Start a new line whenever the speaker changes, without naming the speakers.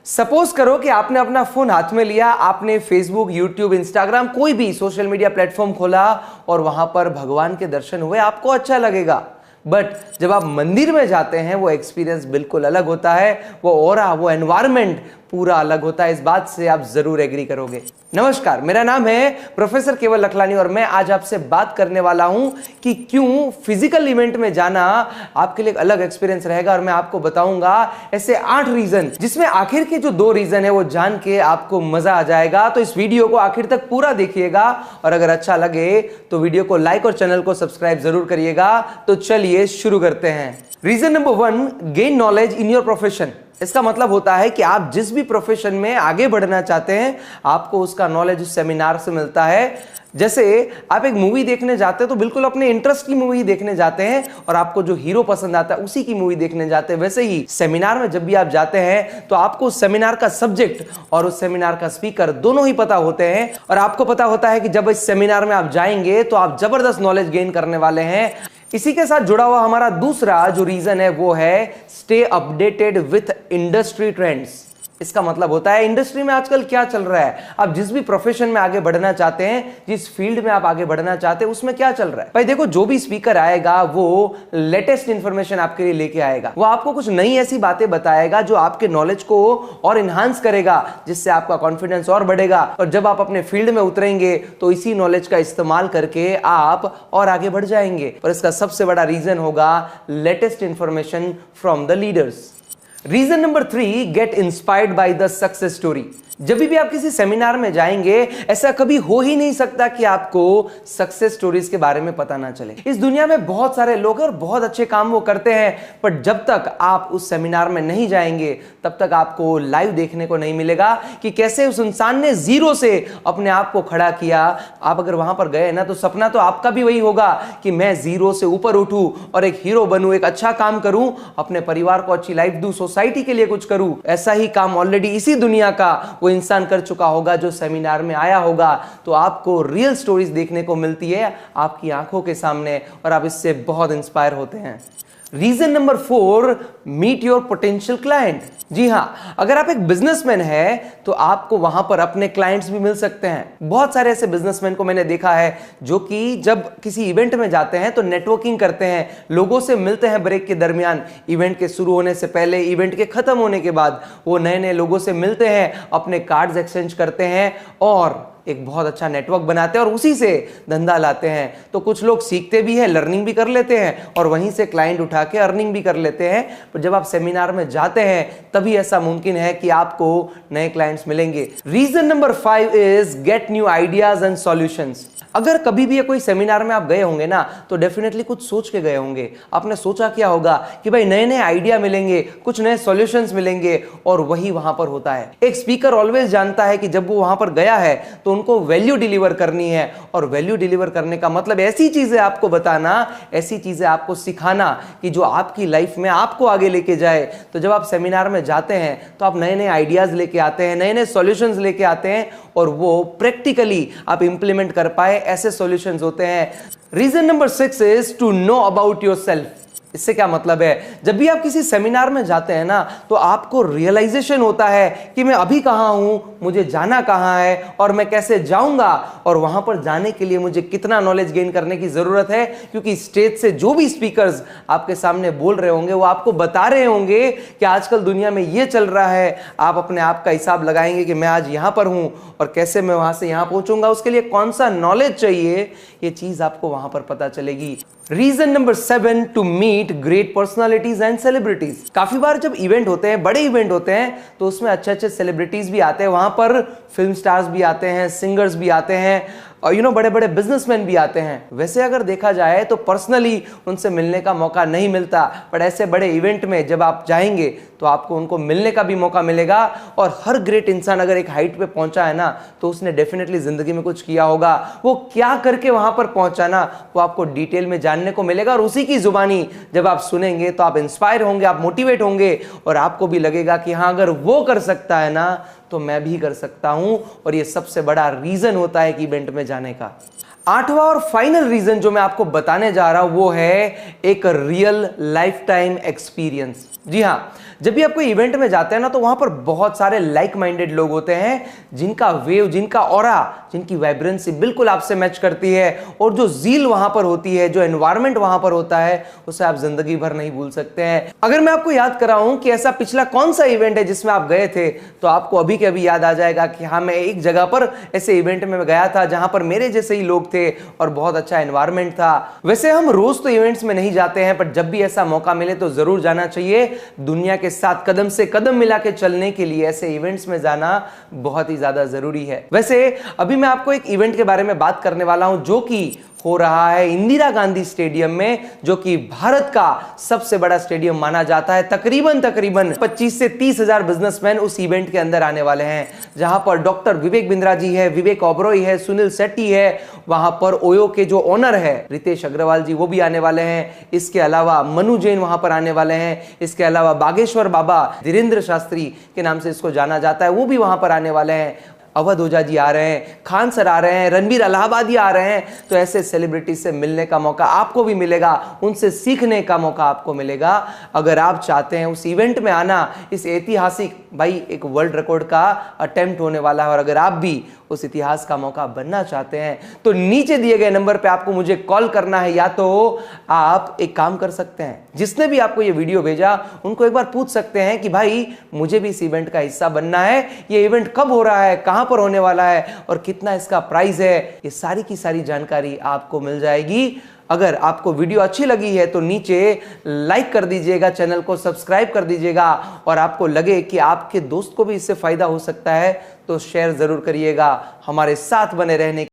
Suppose करो कि आपने अपना फोन हाथ में लिया, आपने फेसबुक, यूट्यूब, इंस्टाग्राम, कोई भी सोशल मीडिया प्लेटफॉर्म खोला और वहां पर भगवान के दर्शन हुए, आपको अच्छा लगेगा। बट जब आप मंदिर में जाते हैं वो एक्सपीरियंस बिल्कुल अलग होता है, वो ऑरा, वो एनवायरनमेंट पूरा अलग होता है। इस बात से आप जरूर एग्री करोगे। नमस्कार, मेरा नाम है प्रोफेसर केवल लखलानी और मैं आज आपसे बात करने वाला हूं कि क्यों फिजिकल इवेंट में जाना आपके लिए एक अलग एक्सपीरियंस रहेगा। और मैं आपको बताऊंगा ऐसे 8 रीजन, जिसमें आखिर के जो 2 रीजन है वो जान के आपको मजा आ जाएगा। तो इस वीडियो को आखिर तक पूरा देखिएगा और अगर अच्छा लगे तो वीडियो को लाइक और चैनल को सब्सक्राइब जरूर करिएगा। तो चलिए शुरू करते हैं। Reason number 1, gain knowledge in your profession. इसका मतलब होता है कि आप जिस भी प्रोफेशन में आगे बढ़ना चाहते हैं, आपको उसका नॉलेज उस सेमिनार से मिलता है। जैसे आप एक मूवी देखने जाते हैं तो बिल्कुल अपने इंटरेस्ट की मूवी देखने जाते हैं और आपको जो हीरो पसंद आता है उसी की मूवी देखने जाते हैं। वैसे ही सेमिनार में जब भी आप जाते हैं तो आपको उस सेमिनार का सब्जेक्ट और उस सेमिनार का स्पीकर दोनों ही पता होते हैं और आपको पता होता है कि जब इस सेमिनार में आप जाएंगे तो आप जबरदस्त नॉलेज गेन करने वाले हैं। इसी के साथ जुड़ा हुआ हमारा दूसरा जो रीजन है वो है stay updated with industry trends. इसका मतलब होता है इंडस्ट्री में आजकल क्या चल रहा है, आप जिस भी प्रोफेशन में आगे बढ़ना चाहते हैं, जिस फील्ड में आप आगे बढ़ना चाहते हैं उसमें क्या चल रहा है। भाई देखो, जो भी स्पीकर आएगा वो लेटेस्ट इंफॉर्मेशन आपके लिए लेके आएगा। वो आपको कुछ नई ऐसी बातें बताएगा जो आपके नॉलेज को और इनहांस करेगा, जिससे आपका कॉन्फिडेंस और बढ़ेगा। और जब आप अपने फील्ड में उतरेंगे तो इसी नॉलेज का इस्तेमाल करके आप और आगे बढ़ जाएंगे। और इसका सबसे बड़ा रीजन होगा latest information from the leaders. Reason number 3, get inspired by the success story. जब भी आप किसी सेमिनार में जाएंगे, ऐसा कभी हो ही नहीं सकता कि आपको सक्सेस स्टोरीज के बारे में पता ना चले। इस दुनिया में बहुत सारे लोग हैं और बहुत अच्छे काम वो करते हैं, पर जब तक आप उस सेमिनार में नहीं जाएंगे तब तक आपको लाइव देखने को नहीं मिलेगा कि कैसे उस इंसान ने जीरो से अपने आप को खड़ा किया। आप अगर वहां पर गए ना तो सपना तो आपका भी वही होगा कि मैं जीरो से ऊपर उठूं और एक हीरो बनूं, एक अच्छा काम करूं, अपने परिवार को अच्छी लाइफ दूं, सोसाइटी के लिए कुछ करूं। ऐसा ही काम ऑलरेडी इसी दुनिया का वो इंसान कर चुका होगा जो सेमिनार में आया होगा। तो आपको रियल स्टोरीज देखने को मिलती है आपकी आंखों के सामने और आप इससे बहुत इंस्पायर होते हैं। Reason number 4, meet your potential client. जी हां, अगर आप एक बिजनेसमैन हैं तो आपको वहां पर अपने क्लाइंट्स भी मिल सकते हैं। बहुत सारे ऐसे बिजनेसमैन को मैंने देखा है जो कि जब किसी इवेंट में जाते हैं तो नेटवर्किंग करते हैं, लोगों से मिलते हैं ब्रेक के दरमियान, इवेंट के शुरू होने से पहले, इवेंट के खत्म होने के बाद वो नए नए लोगों से मिलते हैं, अपने कार्ड्स एक्सचेंज करते हैं और एक बहुत अच्छा नेटवर्क बनाते हैं और उसी से धंधा लाते हैं। तो कुछ लोग सीखते भी हैं, लर्निंग भी कर लेते हैं और वहीं से क्लाइंट उठा के अर्निंग भी कर लेते हैं। पर जब आप सेमिनार में जाते हैं तभी ऐसा मुमकिन है कि आपको नए क्लाइंट्स मिलेंगे। Reason number 5 is get new ideas and solutions. अगर कभी भी कोई सेमिनार में आप गए होंगे ना तो डेफिनेटली कुछ सोच के गए होंगे। आपने सोचा क्या होगा कि भाई नए नए आइडिया मिलेंगे, कुछ नए सॉल्यूशंस मिलेंगे और वही वहां पर होता है। एक स्पीकर ऑलवेज जानता है कि जब वो वहां पर गया है तो उनको वैल्यू डिलीवर करनी है और वैल्यू डिलीवर करने का मतलब ऐसी चीजें आपको बताना, ऐसी चीजें आपको सिखाना कि जो आपकी लाइफ में आपको आगे लेके जाए। तो जब आप सेमिनार में जाते हैं तो आप नए नए आइडियाज लेके आते हैं, नए नए सॉल्यूशंस लेके आते हैं और वो प्रैक्टिकली आप इंप्लीमेंट कर पाए, ऐसे सॉल्यूशंस होते हैं। Reason number 6 is to know about yourself. इससे क्या मतलब है, जब भी आप किसी सेमिनार में जाते हैं ना तो आपको रियलाइजेशन होता है कि मैं अभी कहां हूं, मुझे जाना कहां है और मैं कैसे जाऊंगा और वहां पर जाने के लिए मुझे कितना नॉलेज गेन करने की जरूरत है। क्योंकि स्टेज से जो भी स्पीकर्स आपके सामने बोल रहे होंगे वो आपको बता रहे होंगे कि आजकल दुनिया में ये चल रहा है। आप अपने आप का हिसाब लगाएंगे कि मैं आज यहां पर हूं और कैसे मैं वहां से यहां पहुंचूंगा, उसके लिए कौन सा नॉलेज चाहिए, ये चीज आपको वहां पर पता चलेगी। Reason number 7, to meet great personalities and celebrities. काफी बार जब इवेंट होते हैं, बड़े इवेंट होते हैं, तो उसमें अच्छे अच्छे सेलिब्रिटीज भी आते हैं, वहां पर फिल्म स्टार्स भी आते हैं, सिंगर्स भी आते हैं और बड़े बड़े बिजनेसमैन भी आते हैं। वैसे अगर देखा जाए तो पर्सनली उनसे मिलने का मौका नहीं मिलता, पर ऐसे बड़े इवेंट में जब आप जाएंगे तो आपको उनको मिलने का भी मौका मिलेगा। और हर ग्रेट इंसान अगर एक हाइट पे पहुंचा है ना तो उसने डेफिनेटली जिंदगी में कुछ किया होगा। वो क्या करके वहां पर पहुंचा ना, वो आपको डिटेल में जानने को मिलेगा और उसी की जुबानी जब आप सुनेंगे तो आप इंस्पायर होंगे, आप मोटिवेट होंगे और आपको भी लगेगा कि हाँ, अगर वो कर सकता है ना तो मैं भी कर सकता हूं। और ये सबसे बड़ा रीजन होता है कि इवेंट में जाने का। 8वां और फाइनल रीजन जो मैं आपको बताने जा रहा हूं वो है एक रियल लाइफ टाइम एक्सपीरियंस। जी हां, जब भी आप कोई इवेंट में जाते हैं ना, तो वहां पर बहुत सारे लाइक माइंडेड लोग होते हैं, जिनका वेव, जिनका ऑरा, जिनकी वाइब्रेंसी बिल्कुल आपसे मैच करती है, और जो जील वहां पर होती है, जो एनवायरमेंट वहां पर होता है, उसे आप जिंदगी भर नहीं भूल सकते हैं। अगर मैं आपको याद कराऊं कि ऐसा पिछला कौन सा इवेंट है जिसमें आप गए थे, तो आपको अभी के अभी याद आ जाएगा कि हाँ, मैं एक जगह पर ऐसे इवेंट में गया था जहां पर मेरे जैसे ही लोग थे और बहुत अच्छा एनवायरमेंट था। वैसे हम रोज तो इवेंट्स में नहीं जाते हैं, पर जब भी ऐसा मौका मिले तो जरूर जाना चाहिए। दुनिया के साथ कदम से कदम मिला के चलने के लिए ऐसे इवेंट्स में जाना बहुत ही ज्यादा जरूरी है। वैसे अभी मैं आपको एक इवेंट के बारे में बात करने वाला हूं, जो कि हो रहा है इंदिरा गांधी स्टेडियम में, जो कि भारत का सबसे बड़ा स्टेडियम माना जाता है। तकरीबन 25 से 30 हजार बिजनेसमैन उस इवेंट के अंदर आने वाले हैं, जहां पर डॉक्टर विवेक बिंद्रा जी है, विवेक ओबरॉय है, सुनील शेट्टी है, वहां पर ओयो के जो ओनर है रितेश अग्रवाल जी, वो भी आने वाले हैं। इसके अलावा मनु जैन वहां पर आने वाले हैं। इसके अलावा बागेश्वर बाबा, धीरेन्द्र शास्त्री के नाम से इसको जाना जाता है, वो भी वहां पर आने वाले हैं। अवध ओझा जी आ रहे हैं, खान सर आ रहे हैं, रणबीर इलाहाबादी आ रहे हैं। तो ऐसे सेलिब्रिटी से मिलने का मौका आपको भी मिलेगा, उनसे सीखने का मौका आपको मिलेगा। अगर आप चाहते हैं उस इवेंट में आना, इस ऐतिहासिक, भाई एक वर्ल्ड रिकॉर्ड का अटेम्प्ट होने वाला है, और अगर आप भी उस इतिहास का मौका बनना चाहते हैं, तो नीचे दिए गए नंबर पे आपको मुझे कॉल करना है, या तो आप एक काम कर सकते हैं, जिसने भी आपको ये वीडियो भेजा उनको एक बार पूछ सकते हैं कि भाई मुझे भी इस इवेंट का हिस्सा बनना है, ये इवेंट कब हो रहा है, कहां पर होने वाला है, और कितना इसका प्राइस है। ये सारी की सारी जानकारी आपको मिल जाएगी। अगर आपको वीडियो अच्छी लगी है तो नीचे लाइक कर दीजिएगा, चैनल को सब्सक्राइब कर दीजिएगा, और आपको लगे कि आपके दोस्त को भी इससे फायदा हो सकता है तो शेयर जरूर करिएगा। हमारे साथ बने रहने